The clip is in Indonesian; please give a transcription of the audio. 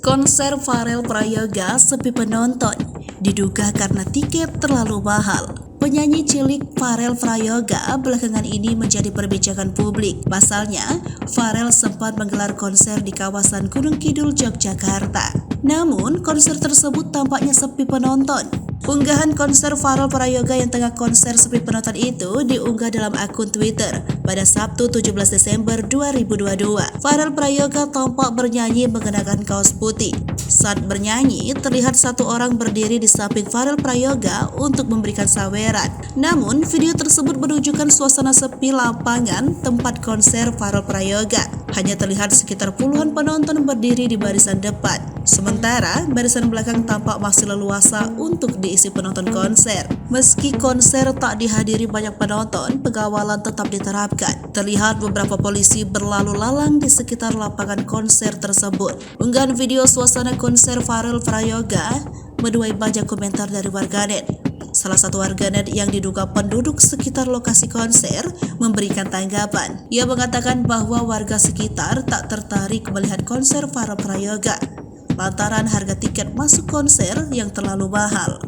Konser Pharrell Prayoga sepi penonton, diduga karena tiket terlalu mahal. Penyanyi cilik Pharrell Prayoga belakangan ini menjadi perbincangan publik. Pasalnya, Pharrell sempat menggelar konser di kawasan Gunung Kidul, Yogyakarta. Namun, konser tersebut tampaknya sepi penonton. Unggahan konser Pharrell Prayoga yang tengah konser sepi penonton itu diunggah dalam akun Twitter pada Sabtu 17 Desember 2022. Pharrell Prayoga tampak bernyanyi mengenakan kaos putih. Saat bernyanyi, terlihat satu orang berdiri di samping Pharrell Prayoga untuk memberikan saweran. Namun, video tersebut menunjukkan suasana sepi lapangan tempat konser Pharrell Prayoga. Hanya terlihat sekitar puluhan penonton berdiri di barisan depan. Sementara, barisan belakang tampak masih leluasa untuk diisi penonton konser. Meski konser tak dihadiri banyak penonton, pengawalan tetap diterapkan. Terlihat beberapa polisi berlalu lalang di sekitar lapangan konser tersebut. Unggahan video suasana konser Pharrell Prayoga menuai banyak komentar dari warganet. Salah satu warganet yang diduga penduduk sekitar lokasi konser memberikan tanggapan. Ia mengatakan bahwa warga sekitar tak tertarik melihat konser Pharrell Prayoga lantaran harga tiket masuk konser yang terlalu mahal.